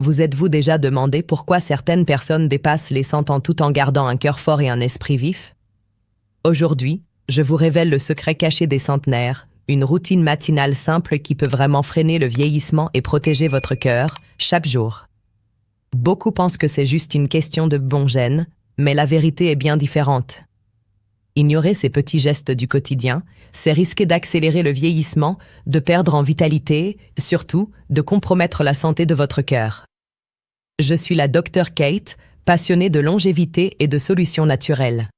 Vous êtes-vous déjà demandé pourquoi certaines personnes dépassent les 100 ans tout en gardant un cœur fort et un esprit vif? Aujourd'hui, je vous révèle le secret caché des centenaires, une routine matinale simple qui peut vraiment freiner le vieillissement et protéger votre cœur, chaque jour. Beaucoup pensent que c'est juste une question de bon gène, mais la vérité est bien différente. Ignorer ces petits gestes du quotidien, c'est risquer d'accélérer le vieillissement, de perdre en vitalité, surtout, de compromettre la santé de votre cœur. Je suis la Dr Kate, passionnée de longévité et de solutions naturelles.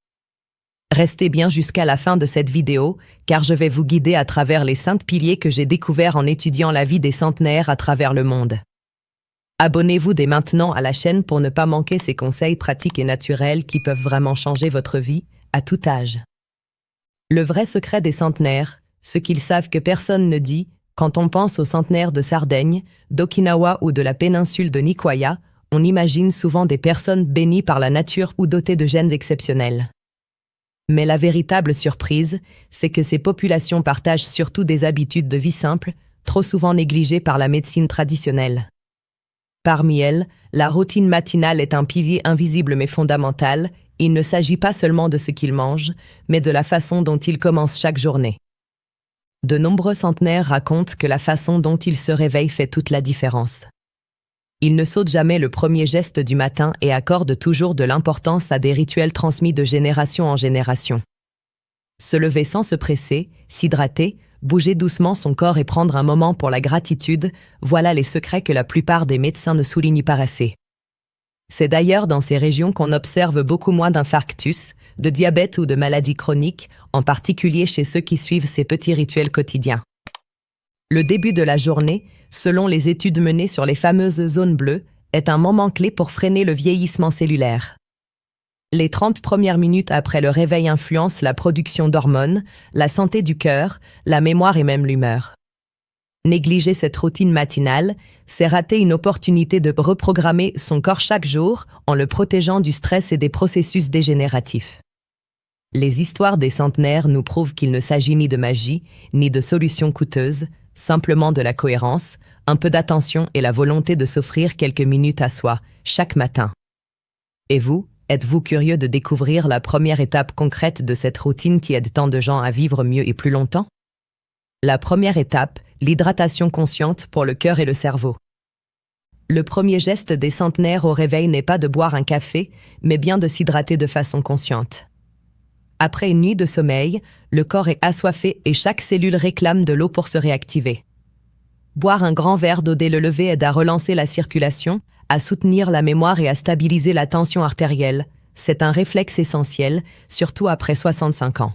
Restez bien jusqu'à la fin de cette vidéo, car je vais vous guider à travers les 5 piliers que j'ai découverts en étudiant la vie des centenaires à travers le monde. Abonnez-vous dès maintenant à la chaîne pour ne pas manquer ces conseils pratiques et naturels qui peuvent vraiment changer votre vie, à tout âge. Le vrai secret des centenaires, ce qu'ils savent que personne ne dit, quand on pense aux centenaires de Sardaigne, d'Okinawa ou de la péninsule de Nicoya, on imagine souvent des personnes bénies par la nature ou dotées de gènes exceptionnels. Mais la véritable surprise, c'est que ces populations partagent surtout des habitudes de vie simples, trop souvent négligées par la médecine traditionnelle. Parmi elles, la routine matinale est un pilier invisible mais fondamental. Il ne s'agit pas seulement de ce qu'ils mangent, mais de la façon dont ils commencent chaque journée. De nombreux centenaires racontent que la façon dont ils se réveillent fait toute la différence. Ils ne sautent jamais le premier geste du matin et accordent toujours de l'importance à des rituels transmis de génération en génération. Se lever sans se presser, s'hydrater, bouger doucement son corps et prendre un moment pour la gratitude, voilà les secrets que la plupart des médecins ne soulignent pas assez. C'est d'ailleurs dans ces régions qu'on observe beaucoup moins d'infarctus, de diabète ou de maladies chroniques, en particulier chez ceux qui suivent ces petits rituels quotidiens. Le début de la journée, selon les études menées sur les fameuses zones bleues, est un moment clé pour freiner le vieillissement cellulaire. Les 30 premières minutes après le réveil influencent la production d'hormones, la santé du cœur, la mémoire et même l'humeur. Négliger cette routine matinale, c'est rater une opportunité de reprogrammer son corps chaque jour en le protégeant du stress et des processus dégénératifs. Les histoires des centenaires nous prouvent qu'il ne s'agit ni de magie, ni de solutions coûteuses, simplement de la cohérence, un peu d'attention et la volonté de s'offrir quelques minutes à soi, chaque matin. Et vous, êtes-vous curieux de découvrir la première étape concrète de cette routine qui aide tant de gens à vivre mieux et plus longtemps? La première étape, l'hydratation consciente pour le cœur et le cerveau. Le premier geste des centenaires au réveil n'est pas de boire un café, mais bien de s'hydrater de façon consciente. Après une nuit de sommeil, le corps est assoiffé et chaque cellule réclame de l'eau pour se réactiver. Boire un grand verre d'eau dès le lever aide à relancer la circulation, à soutenir la mémoire et à stabiliser la tension artérielle. C'est un réflexe essentiel, surtout après 65 ans.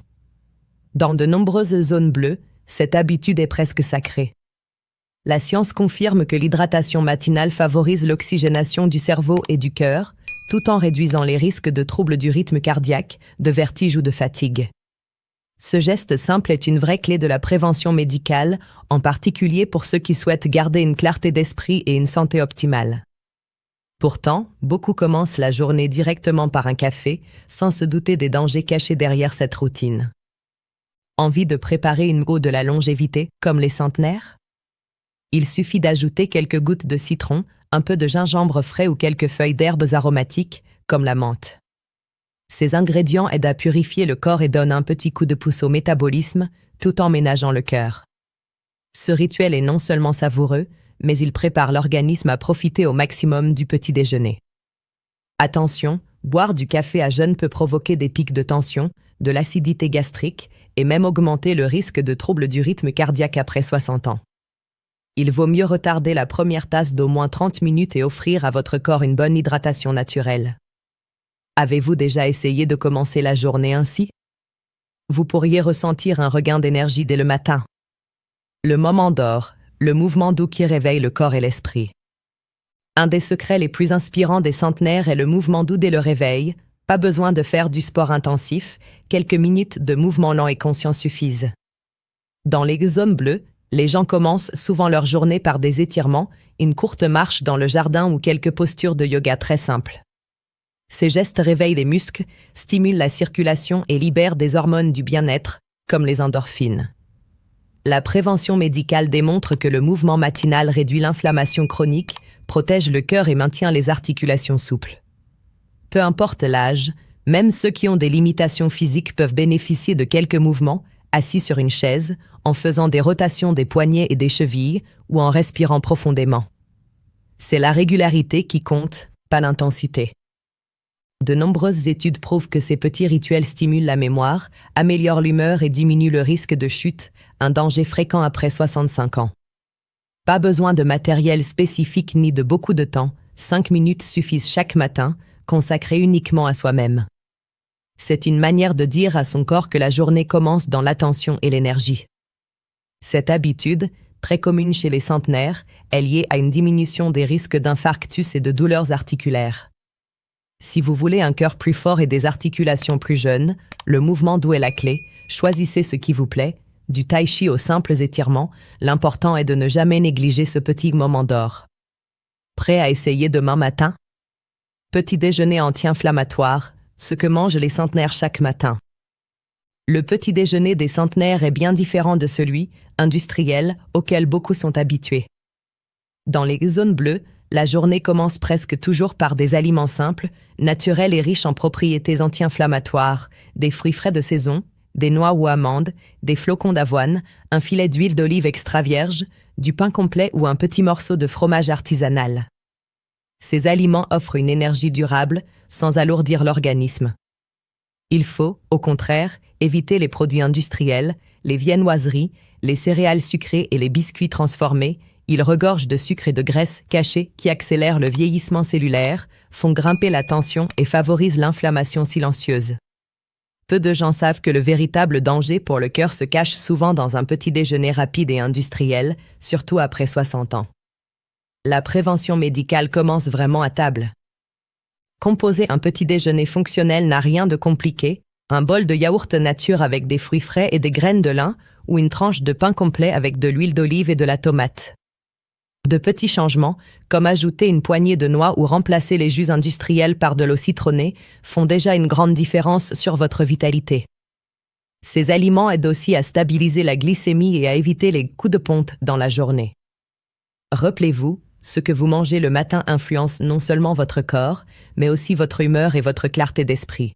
Dans de nombreuses zones bleues, cette habitude est presque sacrée. La science confirme que l'hydratation matinale favorise l'oxygénation du cerveau et du cœur, tout en réduisant les risques de troubles du rythme cardiaque, de vertige ou de fatigue. Ce geste simple est une vraie clé de la prévention médicale, en particulier pour ceux qui souhaitent garder une clarté d'esprit et une santé optimale. Pourtant, beaucoup commencent la journée directement par un café, sans se douter des dangers cachés derrière cette routine. Envie de préparer une go de la longévité, comme les centenaires? Il suffit d'ajouter quelques gouttes de citron, un peu de gingembre frais ou quelques feuilles d'herbes aromatiques, comme la menthe. Ces ingrédients aident à purifier le corps et donnent un petit coup de pouce au métabolisme, tout en ménageant le cœur. Ce rituel est non seulement savoureux, mais il prépare l'organisme à profiter au maximum du petit déjeuner. Attention, boire du café à jeun peut provoquer des pics de tension, de l'acidité gastrique et même augmenter le risque de troubles du rythme cardiaque après 60 ans. Il vaut mieux retarder la première tasse d'au moins 30 minutes et offrir à votre corps une bonne hydratation naturelle. Avez-vous déjà essayé de commencer la journée ainsi? Vous pourriez ressentir un regain d'énergie dès le matin. Le moment d'or, le mouvement doux qui réveille le corps et l'esprit. Un des secrets les plus inspirants des centenaires est le mouvement doux dès le réveil. Pas besoin de faire du sport intensif, quelques minutes de mouvement lent et conscient suffisent. Dans les zones bleues, les gens commencent souvent leur journée par des étirements, une courte marche dans le jardin ou quelques postures de yoga très simples. Ces gestes réveillent les muscles, stimulent la circulation et libèrent des hormones du bien-être, comme les endorphines. La prévention médicale démontre que le mouvement matinal réduit l'inflammation chronique, protège le cœur et maintient les articulations souples. Peu importe l'âge, même ceux qui ont des limitations physiques peuvent bénéficier de quelques mouvements, assis sur une chaise, en faisant des rotations des poignets et des chevilles ou en respirant profondément. C'est la régularité qui compte, pas l'intensité. De nombreuses études prouvent que ces petits rituels stimulent la mémoire, améliorent l'humeur et diminuent le risque de chute, un danger fréquent après 65 ans. Pas besoin de matériel spécifique ni de beaucoup de temps, 5 minutes suffisent chaque matin, consacrées uniquement à soi-même. C'est une manière de dire à son corps que la journée commence dans l'attention et l'énergie. Cette habitude, très commune chez les centenaires, est liée à une diminution des risques d'infarctus et de douleurs articulaires. Si vous voulez un cœur plus fort et des articulations plus jeunes, le mouvement doux est la clé, choisissez ce qui vous plaît, du tai chi aux simples étirements, l'important est de ne jamais négliger ce petit moment d'or. Prêt à essayer demain matin? Petit déjeuner anti-inflammatoire, ce que mangent les centenaires chaque matin. Le petit déjeuner des centenaires est bien différent de celui, industriel, auquel beaucoup sont habitués. Dans les zones bleues, la journée commence presque toujours par des aliments simples, naturels et riches en propriétés anti-inflammatoires, des fruits frais de saison, des noix ou amandes, des flocons d'avoine, un filet d'huile d'olive extra vierge, du pain complet ou un petit morceau de fromage artisanal. Ces aliments offrent une énergie durable, sans alourdir l'organisme. Il faut, au contraire, éviter les produits industriels, les viennoiseries, les céréales sucrées et les biscuits transformés. Ils regorgent de sucre et de graisse cachée qui accélèrent le vieillissement cellulaire, font grimper la tension et favorisent l'inflammation silencieuse. Peu de gens savent que le véritable danger pour le cœur se cache souvent dans un petit déjeuner rapide et industriel, surtout après 60 ans. La prévention médicale commence vraiment à table. Composer un petit déjeuner fonctionnel n'a rien de compliqué, un bol de yaourt nature avec des fruits frais et des graines de lin ou une tranche de pain complet avec de l'huile d'olive et de la tomate. De petits changements, comme ajouter une poignée de noix ou remplacer les jus industriels par de l'eau citronnée, font déjà une grande différence sur votre vitalité. Ces aliments aident aussi à stabiliser la glycémie et à éviter les coups de pompe dans la journée. Rappelez-vous, ce que vous mangez le matin influence non seulement votre corps, mais aussi votre humeur et votre clarté d'esprit.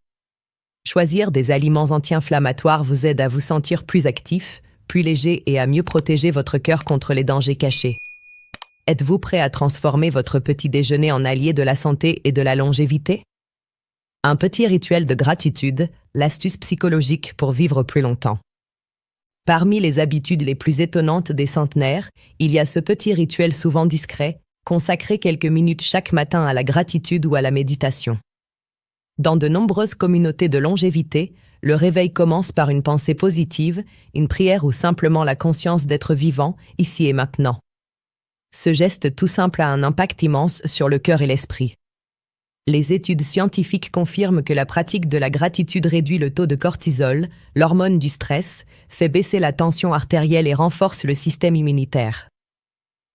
Choisir des aliments anti-inflammatoires vous aide à vous sentir plus actif, plus léger et à mieux protéger votre cœur contre les dangers cachés. Êtes-vous prêt à transformer votre petit déjeuner en allié de la santé et de la longévité? Un petit rituel de gratitude, l'astuce psychologique pour vivre plus longtemps. Parmi les habitudes les plus étonnantes des centenaires, il y a ce petit rituel souvent discret, consacrer quelques minutes chaque matin à la gratitude ou à la méditation. Dans de nombreuses communautés de longévité, le réveil commence par une pensée positive, une prière ou simplement la conscience d'être vivant, ici et maintenant. Ce geste tout simple a un impact immense sur le cœur et l'esprit. Les études scientifiques confirment que la pratique de la gratitude réduit le taux de cortisol, l'hormone du stress, fait baisser la tension artérielle et renforce le système immunitaire.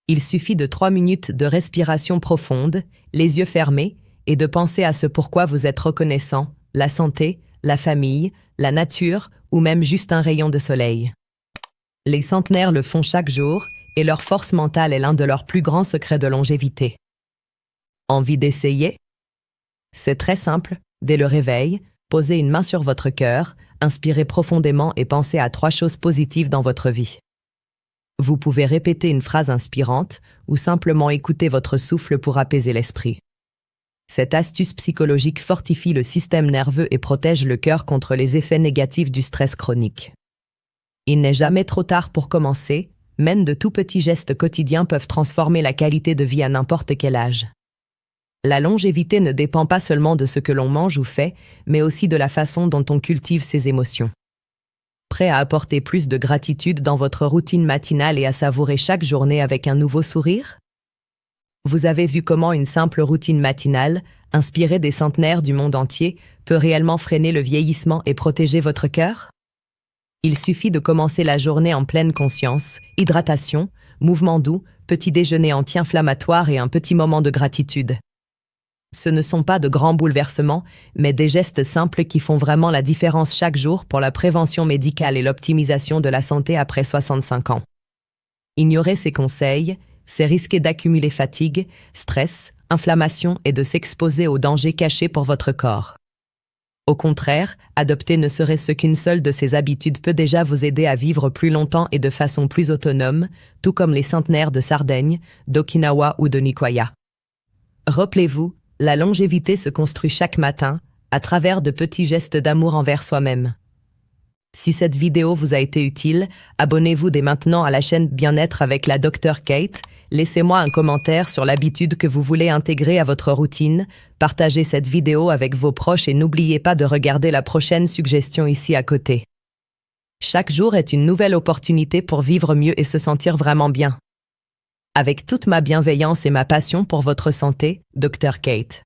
Il suffit de 3 minutes de respiration profonde, les yeux fermés, et de penser à ce pourquoi vous êtes reconnaissant, la santé, la famille, la nature ou même juste un rayon de soleil. Les centenaires le font chaque jour, et leur force mentale est l'un de leurs plus grands secrets de longévité. Envie d'essayer? C'est très simple, dès le réveil, posez une main sur votre cœur, inspirez profondément et pensez à 3 choses positives dans votre vie. Vous pouvez répéter une phrase inspirante ou simplement écouter votre souffle pour apaiser l'esprit. Cette astuce psychologique fortifie le système nerveux et protège le cœur contre les effets négatifs du stress chronique. Il n'est jamais trop tard pour commencer, même de tout petits gestes quotidiens peuvent transformer la qualité de vie à n'importe quel âge. La longévité ne dépend pas seulement de ce que l'on mange ou fait, mais aussi de la façon dont on cultive ses émotions. Prêt à apporter plus de gratitude dans votre routine matinale et à savourer chaque journée avec un nouveau sourire? Vous avez vu comment une simple routine matinale, inspirée des centenaires du monde entier, peut réellement freiner le vieillissement et protéger votre cœur? Il suffit de commencer la journée en pleine conscience, hydratation, mouvement doux, petit déjeuner anti-inflammatoire et un petit moment de gratitude. Ce ne sont pas de grands bouleversements, mais des gestes simples qui font vraiment la différence chaque jour pour la prévention médicale et l'optimisation de la santé après 65 ans. Ignorer ces conseils, c'est risquer d'accumuler fatigue, stress, inflammation et de s'exposer aux dangers cachés pour votre corps. Au contraire, adopter ne serait-ce qu'une seule de ces habitudes peut déjà vous aider à vivre plus longtemps et de façon plus autonome, tout comme les centenaires de Sardaigne, d'Okinawa ou de Nicoya. Rappelez-vous, la longévité se construit chaque matin, à travers de petits gestes d'amour envers soi-même. Si cette vidéo vous a été utile, abonnez-vous dès maintenant à la chaîne Bien-être avec la Dr Kate, laissez-moi un commentaire sur l'habitude que vous voulez intégrer à votre routine, partagez cette vidéo avec vos proches et n'oubliez pas de regarder la prochaine suggestion ici à côté. Chaque jour est une nouvelle opportunité pour vivre mieux et se sentir vraiment bien. Avec toute ma bienveillance et ma passion pour votre santé, Dr Kate.